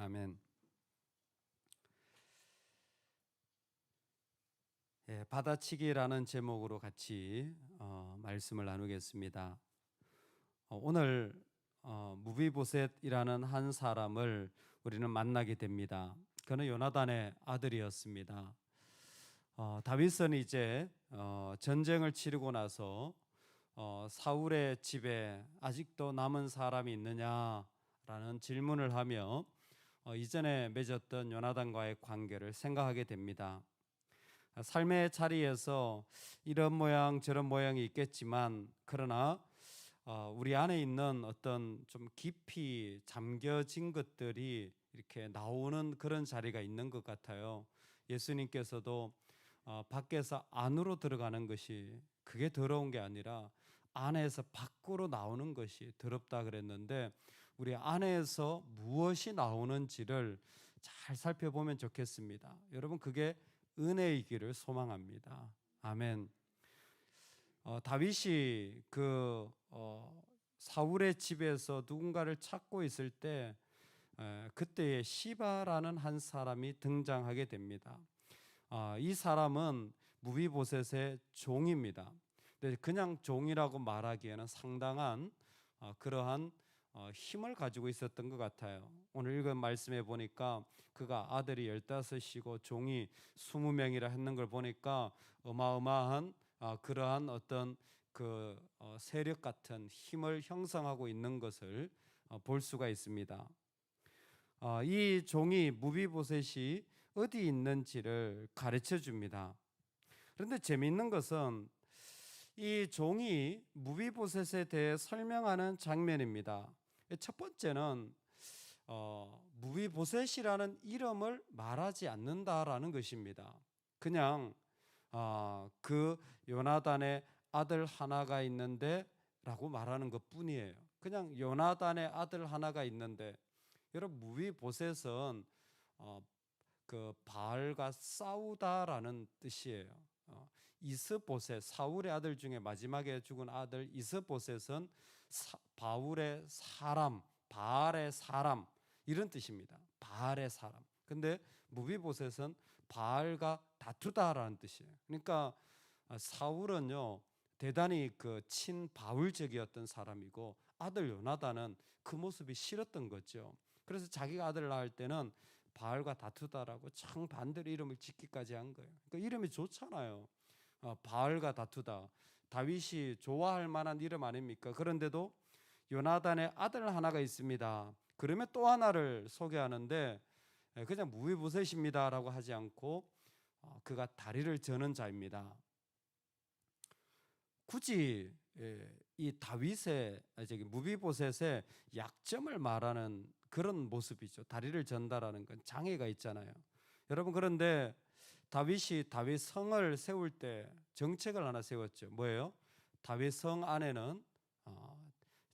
아멘. 받아치기라는 제목으로 같이 말씀을 나누겠습니다. 오늘 무비보셋이라는 한 사람을 우리는 만나게 됩니다. 그는 요나단의 아들이었습니다. 다윗은 이제 전쟁을 치르고 나서 사울의 집에 아직도 남은 사람이 있느냐라는 질문을 하며 이전에 맺었던 요나단과의 관계를 생각하게 됩니다. 삶의 자리에서 이런 모양 저런 모양이 있겠지만 그러나 우리 안에 있는 어떤 좀 깊이 잠겨진 것들이 이렇게 나오는 그런 자리가 있는 것 같아요. 예수님께서도 밖에서 안으로 들어가는 것이 그게 더러운 게 아니라 안에서 밖으로 나오는 것이 더럽다 그랬는데, 우리 안에서 무엇이 나오는지를 잘 살펴보면 좋겠습니다. 여러분, 그게 은혜이기를 소망합니다. 아멘. 다윗이 사울의 집에서 누군가를 찾고 있을 때 그때에 시바라는 한 사람이 등장하게 됩니다. 이 사람은 무비보셋의 종입니다. 근데 그냥 종이라고 말하기에는 상당한 그러한 힘을 가지고 있었던 것 같아요. 오늘 읽은 말씀에 보니까 그가 아들이 15이고 종이 20명이라 했는 걸 보니까 어마어마한 그러한 어떤 세력 같은 힘을 형성하고 있는 것을 볼 수가 있습니다. 이 종이 무비보셋이 어디 있는지를 가르쳐 줍니다. 그런데 재미있는 것은 이 종이 무비보셋에 대해 설명하는 장면입니다. 첫 번째는 무비보셋이라는 이름을 말하지 않는다라는 것입니다. 그냥 그 요나단의 아들 하나가 있는데 라고 말하는 것 뿐이에요. 그냥 요나단의 아들 하나가 있는데, 여러분, 무비보셋은 그 바알과 싸우다라는 뜻이에요. 이스보셋, 사울의 아들 중에 마지막에 죽은 아들 이스보셋은 바울의 사람, 바알의 사람, 이런 뜻입니다. 바알의 사람. 근데 무비보셋은 바알과 다투다라는 뜻이에요. 그러니까 사울은요 대단히 친바울적이었던 사람이고, 아들 요나단은 그 모습이 싫었던 거죠. 그래서 자기가 아들을 낳을 때는 바알과 다투다라고 정반대로 이름을 짓기까지 한 거예요. 그러니까 이름이 좋잖아요. 바알과 다투다, 다윗이 좋아할 만한 이름 아닙니까? 그런데도 요나단의 아들 하나가 있습니다. 그러면 또 하나를 소개하는데 그냥 무비보셋입니다라고 하지 않고 그가 다리를 저는 자입니다. 굳이 이 다윗의 무비보셋의 약점을 말하는 그런 모습이죠. 다리를 전다라는 건 장애가 있잖아요. 여러분, 그런데 다윗이 다윗 성을 세울 때 정책을 하나 세웠죠. 뭐예요? 다윗 성 안에는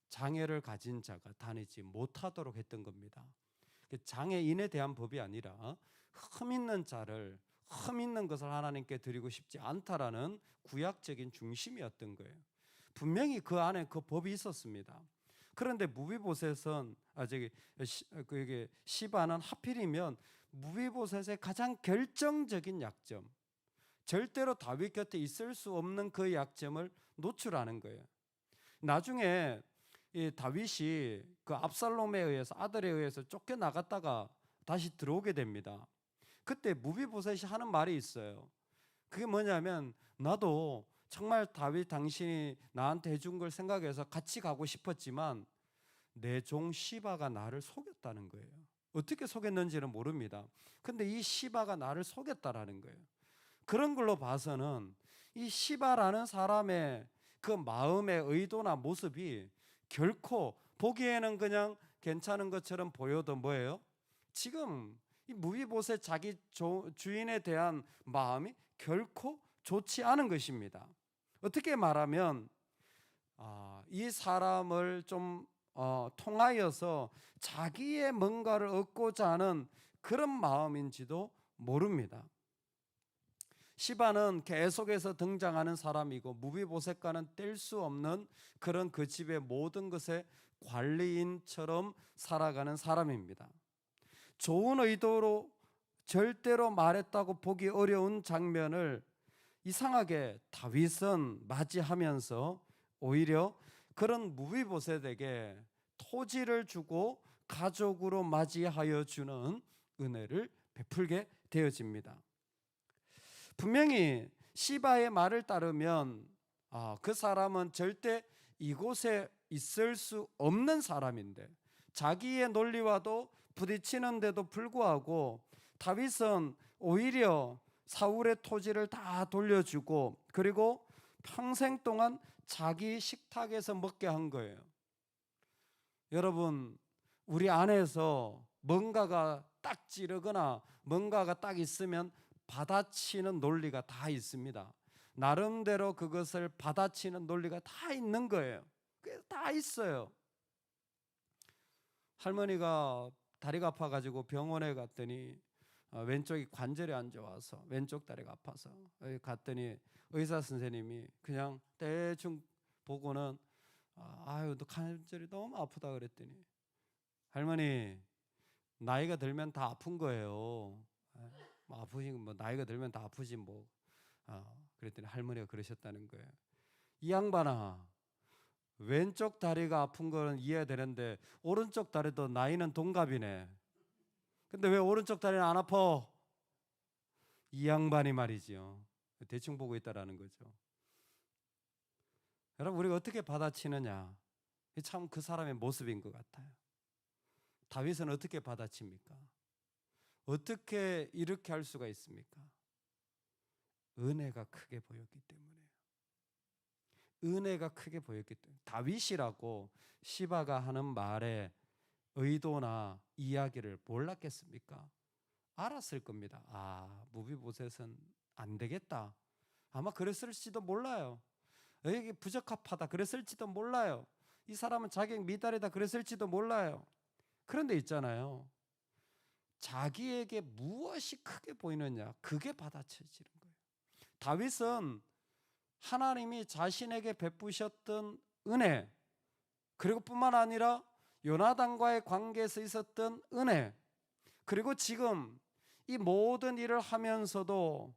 장애를 가진 자가 다니지 못하도록 했던 겁니다. 장애인에 대한 법이 아니라 흠 있는 것을 하나님께 드리고 싶지 않다라는 구약적인 중심이었던 거예요. 분명히 그 안에 그 법이 있었습니다. 그런데 무비보셋은 시바는 하필이면 무비보셋의 가장 결정적인 약점, 절대로 다윗 곁에 있을 수 없는 그 약점을 노출하는 거예요. 나중에 이 다윗이 그 압살롬에 의해서, 아들에 의해서 쫓겨나갔다가 다시 들어오게 됩니다. 그때 무비보셋이 하는 말이 있어요. 그게 뭐냐면, 나도 정말 다윗 당신이 나한테 해준 걸 생각해서 같이 가고 싶었지만 내 종 시바가 나를 속였다는 거예요. 어떻게 속였는지는 모릅니다. 근데 이 시바가 나를 속였다라는 거예요. 그런 걸로 봐서는 이 시바라는 사람의 그 마음의 의도나 모습이 결코 보기에는 그냥 괜찮은 것처럼 보여도 뭐예요? 지금 이 무비보셋 자기 주인에 대한 마음이 결코 좋지 않은 것입니다. 어떻게 말하면 이 사람을 좀 통하여서 자기의 뭔가를 얻고자 하는 그런 마음인지도 모릅니다. 시바는 계속해서 등장하는 사람이고, 무비보셋과는 뗄 수 없는 그런 그 집의 모든 것의 관리인처럼 살아가는 사람입니다. 좋은 의도로 절대로 말했다고 보기 어려운 장면을 이상하게 다윗은 맞이하면서 오히려 그런 무비보셋에게 토지를 주고 가족으로 맞이하여 주는 은혜를 베풀게 되어집니다. 분명히 시바의 말을 따르면 그 사람은 절대 이곳에 있을 수 없는 사람인데 자기의 논리와도 부딪히는데도 불구하고 다윗은 오히려 사울의 토지를 다 돌려주고 그리고 평생 동안 자기 식탁에서 먹게 한 거예요. 여러분, 우리 안에서 뭔가가 딱 찌르거나 뭔가가 딱 있으면 받아치는 논리가 다 있습니다. 나름대로 그것을 받아치는 논리가 다 있는 거예요. 그게 다 있어요. 할머니가 다리가 아파가지고 병원에 갔더니 왼쪽이 관절이 안 좋아서 왼쪽 다리가 아파서 갔더니 의사 선생님이 그냥 대충 보고는 아유 너 관절이 너무 아프다 그랬더니 할머니 나이가 들면 다 아픈 거예요. 뭐 아프신 뭐 나이가 들면 다 아프지 뭐. 그랬더니 할머니가 그러셨다는 거예요. 이 양반아, 왼쪽 다리가 아픈 거는 이해되는데 오른쪽 다리도 나이는 동갑이네. 근데 왜 오른쪽 다리는 안 아파? 이 양반이 말이지요. 대충 보고 있다라는 거죠. 여러분, 우리가 어떻게 받아치느냐, 참 그 사람의 모습인 것 같아요. 다윗은 어떻게 받아칩니까? 어떻게 이렇게 할 수가 있습니까? 은혜가 크게 보였기 때문에요. 은혜가 크게 보였기 때문에. 다윗이라고 시바가 하는 말에 의도나 이야기를 몰랐겠습니까? 알았을 겁니다. 무비보셋은 안 되겠다. 아마 그랬을지도 몰라요. 이게 부적합하다 그랬을지도 몰라요. 이 사람은 자격 미달이다 그랬을지도 몰라요. 그런데 있잖아요. 자기에게 무엇이 크게 보이느냐, 그게 받아쳐지는 거예요. 다윗은 하나님이 자신에게 베푸셨던 은혜, 그리고 뿐만 아니라 요나단과의 관계에서 있었던 은혜, 그리고 지금 이 모든 일을 하면서도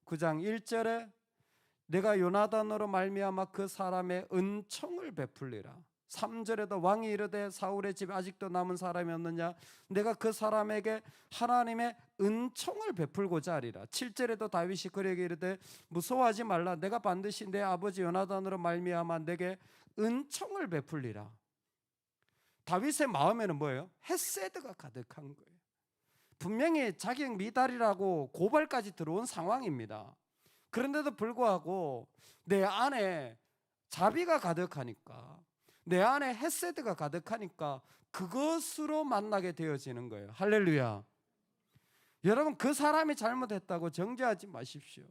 9장 1절에 내가 요나단으로 말미암아 그 사람의 은총을 베풀리라. 3절에도 왕이 이르되 사울의 집에 아직도 남은 사람이 없느냐, 내가 그 사람에게 하나님의 은총을 베풀고자 하리라. 7절에도 다윗이 그에게 이르되 무서워하지 말라. 내가 반드시 내 아버지 요나단으로 말미암아 내게 은총을 베풀리라. 다윗의 마음에는 뭐예요? 헤세드가 가득한 거예요. 분명히 자격 미달이라고 고발까지 들어온 상황입니다. 그런데도 불구하고 내 안에 자비가 가득하니까, 내 안에 헤세드가 가득하니까 그것으로 만나게 되어지는 거예요. 할렐루야. 여러분, 그 사람이 잘못했다고 정죄하지 마십시오.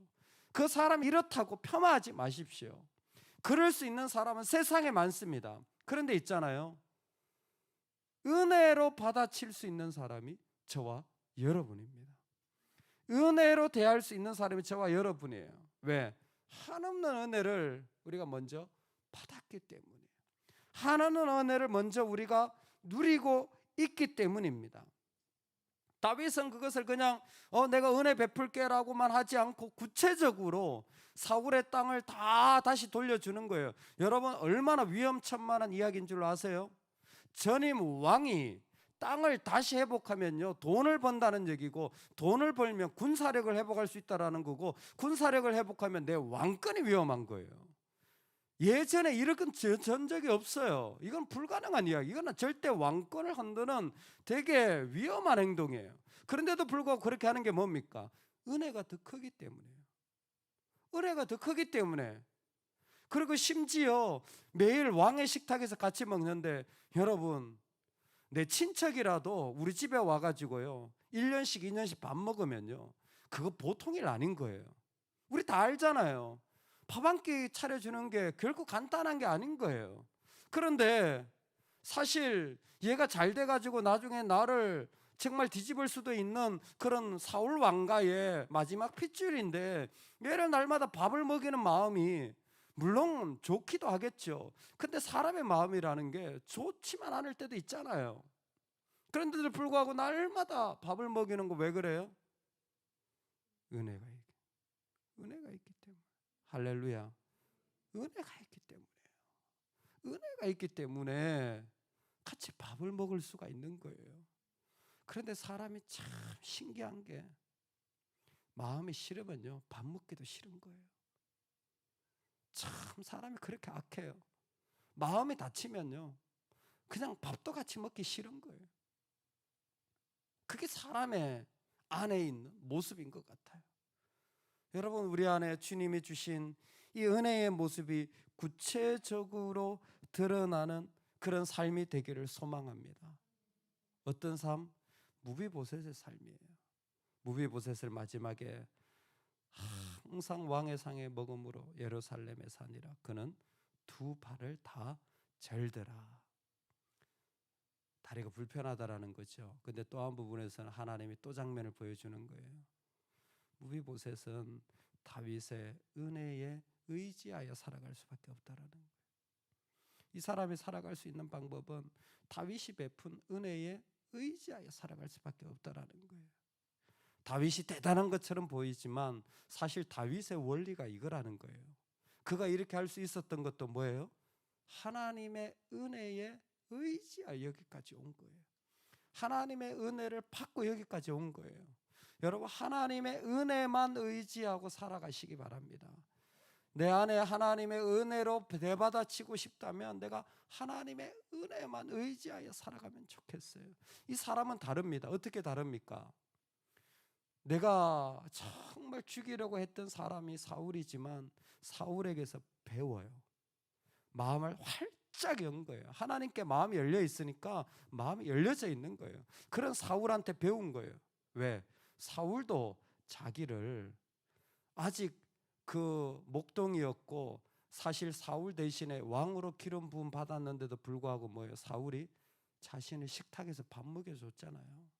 그 사람이 이렇다고 폄하하지 마십시오. 그럴 수 있는 사람은 세상에 많습니다. 그런데 있잖아요, 은혜로 받아칠 수 있는 사람이 저와 여러분입니다. 은혜로 대할 수 있는 사람이 저와 여러분이에요. 왜? 한없는 은혜를 우리가 먼저 받았기 때문이에요. 한없는 은혜를 먼저 우리가 누리고 있기 때문입니다. 다윗은 그것을 그냥 내가 은혜 베풀게라고만 하지 않고 구체적으로 사울의 땅을 다 다시 돌려주는 거예요. 여러분, 얼마나 위험천만한 이야기인 줄 아세요? 전임 왕이 땅을 다시 회복하면요, 돈을 번다는 얘기고, 돈을 벌면 군사력을 회복할 수 있다라는 거고, 군사력을 회복하면 내 왕권이 위험한 거예요. 예전에 이런 전 적이 없어요. 이건 불가능한 이야기. 이거는 절대 왕권을 흔드는 되게 위험한 행동이에요. 그런데도 불구하고 그렇게 하는 게 뭡니까? 은혜가 더 크기 때문이에요. 은혜가 더 크기 때문에. 그리고 심지어 매일 왕의 식탁에서 같이 먹는데, 여러분, 내 친척이라도 우리 집에 와가지고요 1년씩 2년씩 밥 먹으면요, 그거 보통 일 아닌 거예요. 우리 다 알잖아요. 밥 한 끼 차려주는 게 결코 간단한 게 아닌 거예요. 그런데 사실 얘가 잘 돼가지고 나중에 나를 정말 뒤집을 수도 있는 그런 사울 왕가의 마지막 핏줄인데, 얘를 날마다 밥을 먹이는 마음이 물론 좋기도 하겠죠. 근데 사람의 마음이라는 게 좋지만 않을 때도 있잖아요. 그런데도 불구하고 날마다 밥을 먹이는 거 왜 그래요? 은혜가 있기 때문에. 할렐루야. 은혜가 있기 때문에요. 은혜가 있기 때문에 같이 밥을 먹을 수가 있는 거예요. 그런데 사람이 참 신기한 게, 마음이 싫으면요 밥 먹기도 싫은 거예요. 참 사람이 그렇게 악해요. 마음이 다치면요 그냥 밥도 같이 먹기 싫은 거예요. 그게 사람의 안에 있는 모습인 것 같아요. 여러분, 우리 안에 주님이 주신 이 은혜의 모습이 구체적으로 드러나는 그런 삶이 되기를 소망합니다. 어떤 삶? 무비보셋의 삶이에요. 무비보셋을 마지막에 항상 왕의 상에 먹음으로 예루살렘에 사니라. 그는 두 발을 다 절더라. 다리가 불편하다라는 거죠. 근데 또 한 부분에서는 하나님이 또 장면을 보여주는 거예요. 무비보셋은 다윗의 은혜에 의지하여 살아갈 수밖에 없다라는 거예요. 이 사람이 살아갈 수 있는 방법은 다윗이 베푼 은혜에 의지하여 살아갈 수밖에 없다라는 거예요. 다윗이 대단한 것처럼 보이지만 사실 다윗의 원리가 이거라는 거예요. 그가 이렇게 할 수 있었던 것도 뭐예요? 하나님의 은혜에 의지하여 여기까지 온 거예요. 하나님의 은혜를 받고 여기까지 온 거예요. 여러분, 하나님의 은혜만 의지하고 살아가시기 바랍니다. 내 안에 하나님의 은혜로 대받아치고 싶다면 내가 하나님의 은혜만 의지하여 살아가면 좋겠어요. 이 사람은 다릅니다. 어떻게 다릅니까? 내가 정말 죽이려고 했던 사람이 사울이지만 사울에게서 배워요. 마음을 활짝 연 거예요. 하나님께 마음이 열려 있으니까 마음이 열려져 있는 거예요. 그런 사울한테 배운 거예요. 왜? 사울도 자기를 아직 그 목동이었고 사실 사울 대신에 왕으로 기름 부음 받았는데도 불구하고 뭐예요? 사울이 자신의 식탁에서 밥 먹여줬잖아요.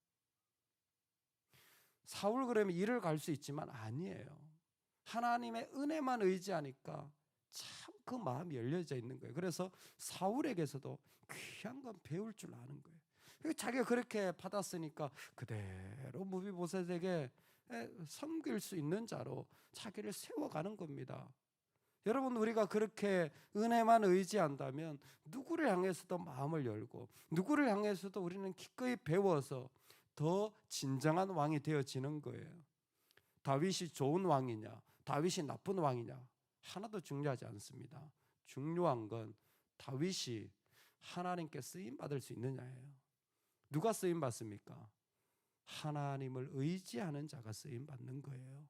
사울 그러면 일을 갈 수 있지만 아니에요. 하나님의 은혜만 의지하니까 참 그 마음이 열려져 있는 거예요. 그래서 사울에게서도 귀한 건 배울 줄 아는 거예요. 자기가 그렇게 받았으니까 그대로 무비보셋에게 섬길 수 있는 자로 자기를 세워가는 겁니다. 여러분, 우리가 그렇게 은혜만 의지한다면 누구를 향해서도 마음을 열고 누구를 향해서도 우리는 기꺼이 배워서 더 진정한 왕이 되어지는 거예요. 다윗이 좋은 왕이냐, 다윗이 나쁜 왕이냐 하나도 중요하지 않습니다. 중요한 건 다윗이 하나님께 쓰임 받을 수 있느냐예요. 누가 쓰임 받습니까? 하나님을 의지하는 자가 쓰임 받는 거예요.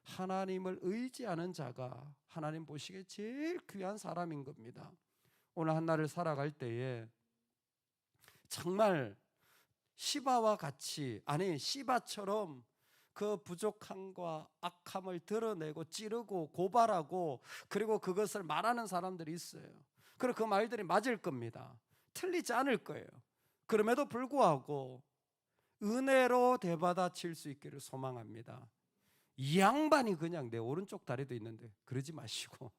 하나님을 의지하는 자가 하나님 보시기에 제일 귀한 사람인 겁니다. 오늘 한날을 살아갈 때에 정말 시바와 같이, 아니 시바처럼 그 부족함과 악함을 드러내고 찌르고 고발하고 그리고 그것을 말하는 사람들이 있어요. 그리고 그 말들이 맞을 겁니다. 틀리지 않을 거예요. 그럼에도 불구하고 은혜로 되받아칠 수 있기를 소망합니다. 이 양반이 그냥 내 오른쪽 다리도 있는데 그러지 마시고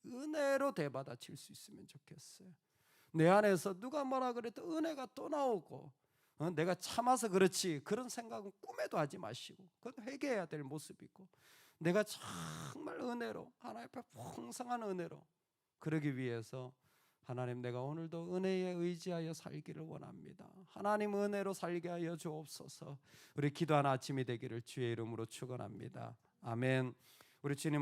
은혜로 되받아칠 수 있으면 좋겠어요. 내 안에서 누가 뭐라 그래도 은혜가 또 나오고 내가 참아서 그렇지 그런 생각은 꿈에도 하지 마시고 그건 회개해야 될 모습이고 내가 정말 은혜로 하나님 앞에 풍성한 은혜로 그러기 위해서 하나님, 내가 오늘도 은혜에 의지하여 살기를 원합니다. 하나님 은혜로 살게 하여 주옵소서. 우리 기도하는 아침이 되기를 주의 이름으로 축원합니다. 아멘. 우리 주님